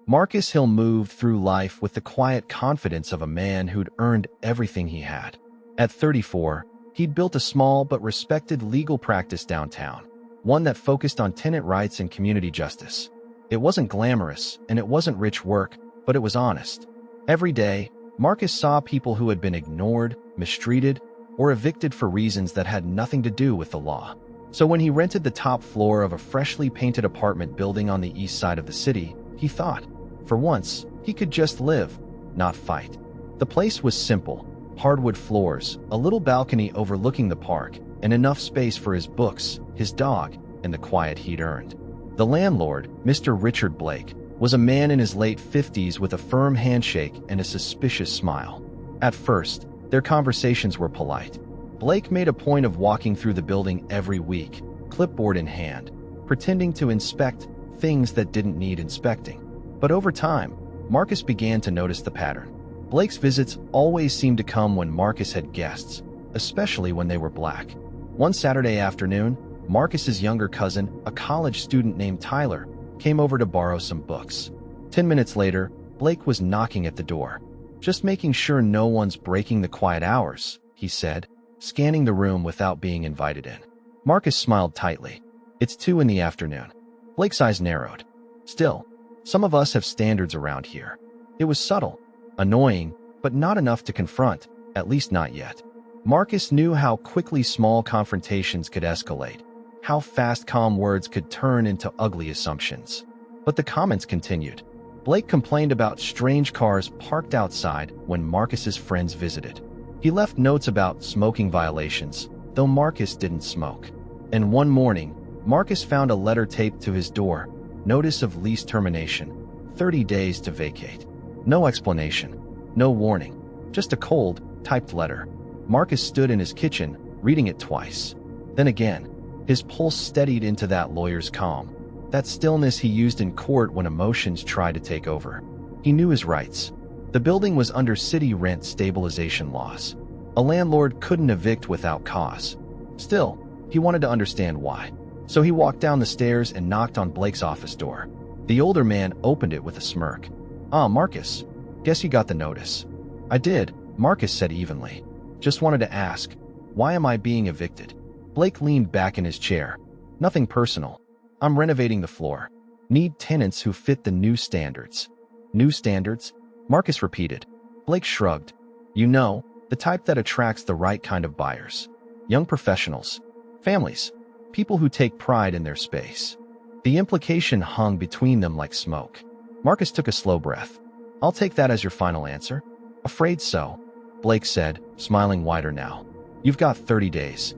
Marcus Hill moved through life with the quiet confidence of a man who'd earned everything he had. At 34, he'd built a small but respected legal practice downtown, one that focused on tenant rights and community justice. It wasn't glamorous, and it wasn't rich work, but it was honest. Every day, Marcus saw people who had been ignored, mistreated, or evicted for reasons that had nothing to do with the law. So when he rented the top floor of a freshly painted apartment building on the east side of the city, he thought, for once, he could just live, not fight. The place was simple: hardwood floors, a little balcony overlooking the park, and enough space for his books, his dog, and the quiet he'd earned. The landlord, Mr. Richard Blake, was a man in his late 50s with a firm handshake and a suspicious smile. At first, their conversations were polite. Blake made a point of walking through the building every week, clipboard in hand, pretending to inspect things that didn't need inspecting. But over time, Marcus began to notice the pattern. Blake's visits always seemed to come when Marcus had guests, especially when they were black. One Saturday afternoon, Marcus's younger cousin, a college student named Tyler, came over to borrow some books. 10 minutes later, Blake was knocking at the door. "Just making sure no one's breaking the quiet hours," he said, scanning the room without being invited in. Marcus smiled tightly. "It's 2 in the afternoon." Blake's eyes narrowed. "Still, some of us have standards around here." It was subtle, annoying, but not enough to confront, at least not yet. Marcus knew how quickly small confrontations could escalate, how fast calm words could turn into ugly assumptions. But the comments continued. Blake complained about strange cars parked outside when Marcus's friends visited. He left notes about smoking violations, though Marcus didn't smoke. And one morning, Marcus found a letter taped to his door: notice of lease termination, 30 days to vacate. No explanation, no warning, just a cold, typed letter. Marcus stood in his kitchen, reading it twice. Then again, his pulse steadied into that lawyer's calm, that stillness he used in court when emotions tried to take over. He knew his rights. The building was under city rent stabilization laws. A landlord couldn't evict without cause. Still, he wanted to understand why. So he walked down the stairs and knocked on Blake's office door. The older man opened it with a smirk. "Ah, Marcus, guess you got the notice." "I did," Marcus said evenly. "Just wanted to ask, why am I being evicted?" Blake leaned back in his chair. "Nothing personal. I'm renovating the floor. Need tenants who fit the new standards." "New standards?" Marcus repeated. Blake shrugged. "You know, the type that attracts the right kind of buyers. Young professionals, families, people who take pride in their space." The implication hung between them like smoke. Marcus took a slow breath. "I'll take that as your final answer." "Afraid so," Blake said, smiling wider now. "You've got 30 days.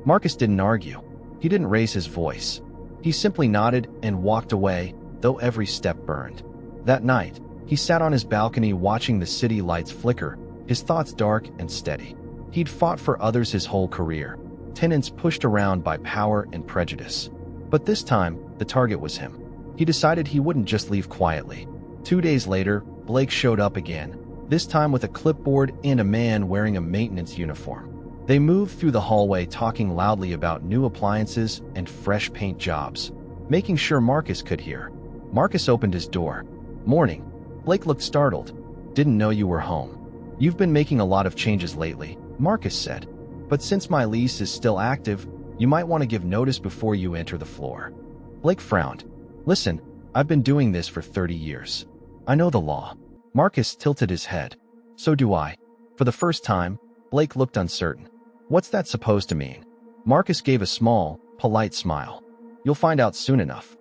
Marcus didn't argue. He didn't raise his voice. He simply nodded and walked away, though every step burned. That night, he sat on his balcony watching the city lights flicker, his thoughts dark and steady. He'd fought for others his whole career, tenants pushed around by power and prejudice. But this time, the target was him. He decided he wouldn't just leave quietly. 2 days later, Blake showed up again, this time with a clipboard and a man wearing a maintenance uniform. They moved through the hallway talking loudly about new appliances and fresh paint jobs, making sure Marcus could hear. Marcus opened his door. "Morning." Blake looked startled. "Didn't know you were home." "You've been making a lot of changes lately," Marcus said. "But since my lease is still active, you might want to give notice before you enter the floor." Blake frowned. "Listen, I've been doing this for 30 years. I know the law." Marcus tilted his head. "So do I." For the first time, Blake looked uncertain. "What's that supposed to mean?" Marcus gave a small, polite smile. "You'll find out soon enough."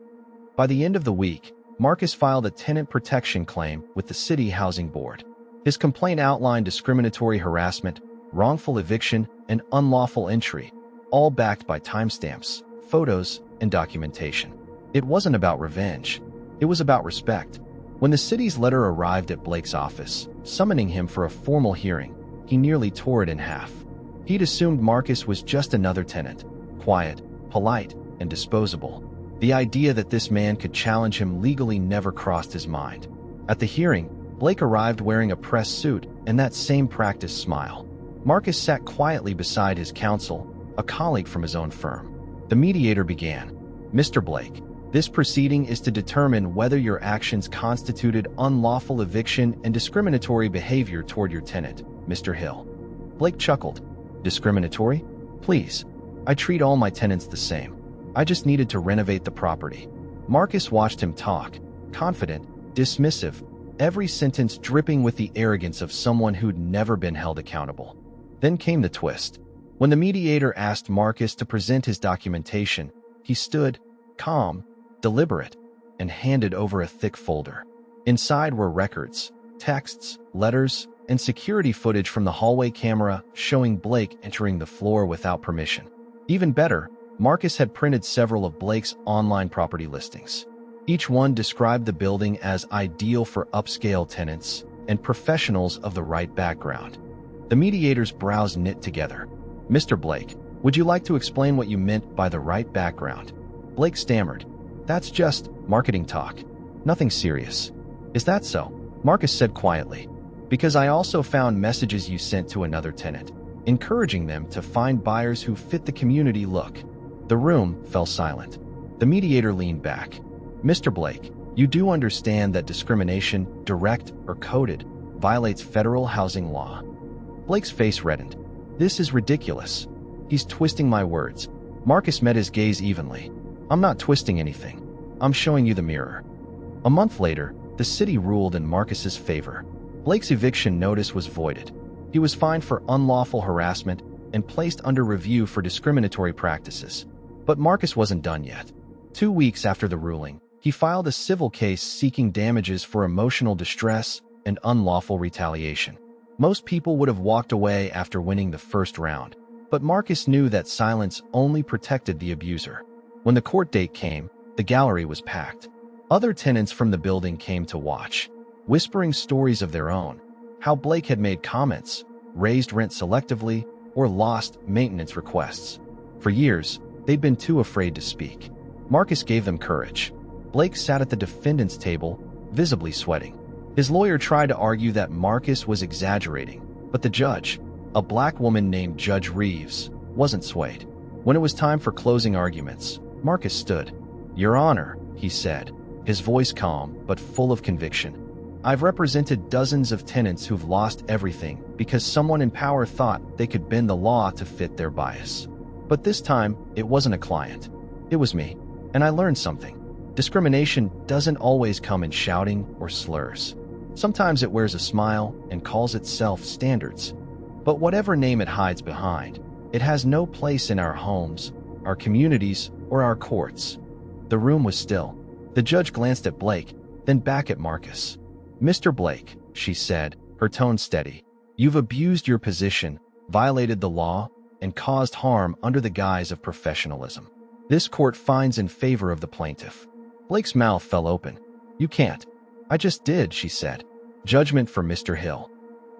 By the end of the week, Marcus filed a tenant protection claim with the City Housing Board. His complaint outlined discriminatory harassment, wrongful eviction, and unlawful entry, all backed by timestamps, photos, and documentation. It wasn't about revenge. It was about respect. When the city's letter arrived at Blake's office, summoning him for a formal hearing, he nearly tore it in half. He'd assumed Marcus was just another tenant, quiet, polite, and disposable. The idea that this man could challenge him legally never crossed his mind. At the hearing, Blake arrived wearing a press suit and that same practiced smile. Marcus sat quietly beside his counsel, a colleague from his own firm. The mediator began. "Mr. Blake, This proceeding is to determine whether your actions constituted unlawful eviction and discriminatory behavior toward your tenant, Mr. Hill. Blake chuckled. Discriminatory? Please. I treat all my tenants the same. I just needed to renovate the property. Marcus watched him talk, confident, dismissive, every sentence dripping with the arrogance of someone who'd never been held accountable. Then came the twist. When the mediator asked Marcus to present his documentation, he stood, calm, deliberate, and handed over a thick folder. Inside were records, texts, letters, and security footage from the hallway camera showing Blake entering the floor without permission. Even better, Marcus had printed several of Blake's online property listings. Each one described the building as ideal for upscale tenants and professionals of the right background. The mediator's brows knit together. Mr. Blake, would you like to explain what you meant by the right background? Blake stammered. That's just marketing talk. Nothing serious. Is that so? Marcus said quietly. Because I also found messages you sent to another tenant, encouraging them to find buyers who fit the community look. The room fell silent. The mediator leaned back. Mr. Blake, you do understand that discrimination, direct or coded, violates federal housing law. Blake's face reddened. This is ridiculous. He's twisting my words. Marcus met his gaze evenly. I'm not twisting anything. I'm showing you the mirror. A month later, the city ruled in Marcus's favor. Blake's eviction notice was voided. He was fined for unlawful harassment and placed under review for discriminatory practices. But Marcus wasn't done yet. 2 weeks after the ruling, he filed a civil case seeking damages for emotional distress and unlawful retaliation. Most people would have walked away after winning the first round, but Marcus knew that silence only protected the abuser. When the court date came, the gallery was packed. Other tenants from the building came to watch, whispering stories of their own, how Blake had made comments, raised rent selectively, or lost maintenance requests. For years, they'd been too afraid to speak. Marcus gave them courage. Blake sat at the defendant's table, visibly sweating. His lawyer tried to argue that Marcus was exaggerating, but the judge, a black woman named Judge Reeves, wasn't swayed. When it was time for closing arguments, Marcus stood. Your Honor, he said, his voice calm but full of conviction. I've represented dozens of tenants who've lost everything because someone in power thought they could bend the law to fit their bias. But this time, it wasn't a client. It was me. And I learned something. Discrimination doesn't always come in shouting or slurs. Sometimes it wears a smile and calls itself standards. But whatever name it hides behind, it has no place in our homes, our communities, or our courts. The room was still. The judge glanced at Blake, then back at Marcus. Mr. Blake, she said, her tone steady, you've abused your position, violated the law, and caused harm under the guise of professionalism. This court finds in favor of the plaintiff. Blake's mouth fell open. You can't. I just did, she said. Judgment for Mr. Hill.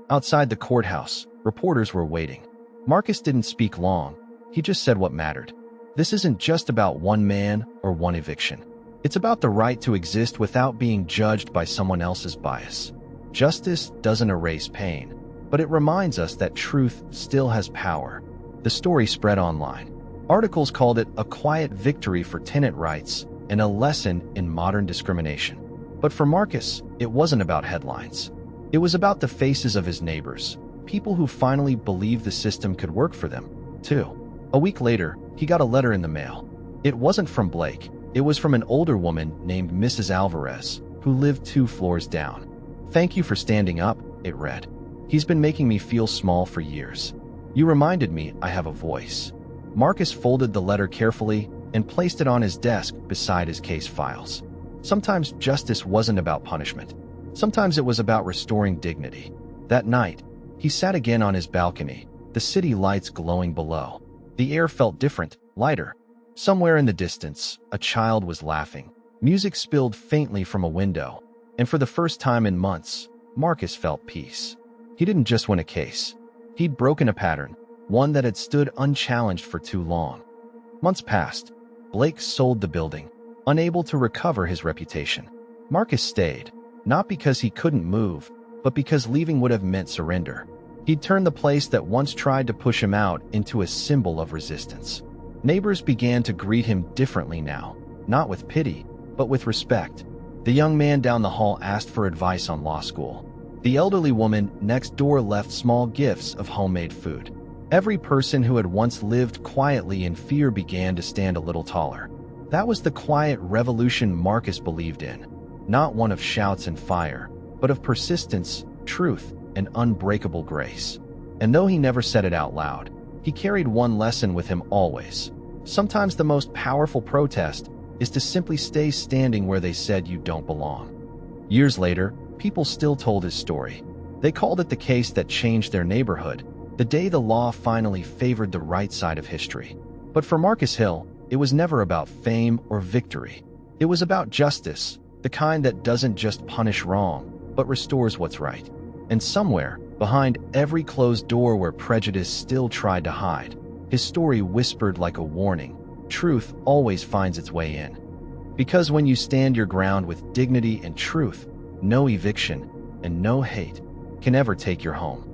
Outside the courthouse, reporters were waiting. Marcus didn't speak long. He just said what mattered. This isn't just about one man or one eviction. It's about the right to exist without being judged by someone else's bias. Justice doesn't erase pain, but it reminds us that truth still has power. The story spread online. Articles called it a quiet victory for tenant rights and a lesson in modern discrimination. But for Marcus, it wasn't about headlines. It was about the faces of his neighbors, people who finally believed the system could work for them, too. A week later, he got a letter in the mail. It wasn't from Blake. It was from an older woman named Mrs. Alvarez, who lived 2 floors down. Thank you for standing up, it read. He's been making me feel small for years. You reminded me I have a voice. Marcus folded the letter carefully and placed it on his desk beside his case files. Sometimes justice wasn't about punishment. Sometimes it was about restoring dignity. That night, he sat again on his balcony, the city lights glowing below. The air felt different, lighter. Somewhere in the distance, a child was laughing. Music spilled faintly from a window, and for the first time in months, Marcus felt peace. He didn't just win a case. He'd broken a pattern, one that had stood unchallenged for too long. Months passed. Blake sold the building, unable to recover his reputation. Marcus stayed, not because he couldn't move, but because leaving would have meant surrender. He'd turned the place that once tried to push him out into a symbol of resistance. Neighbors began to greet him differently now. not with pity, but with respect. The young man down the hall asked for advice on law school. The elderly woman next door left small gifts of homemade food. Every person who had once lived quietly in fear began to stand a little taller. That was the quiet revolution Marcus believed in, not one of shouts and fire, but of persistence, truth, and unbreakable grace. And though he never said it out loud, he carried one lesson with him always. Sometimes the most powerful protest is to simply stay standing where they said you don't belong. Years later, people still told his story. They called it the case that changed their neighborhood, the day the law finally favored the right side of history. But for Marcus Hill, it was never about fame or victory. It was about justice, the kind that doesn't just punish wrong, but restores what's right. And somewhere, behind every closed door where prejudice still tried to hide, his story whispered like a warning: truth always finds its way in. Because when you stand your ground with dignity and truth, no eviction and no hate can ever take your home.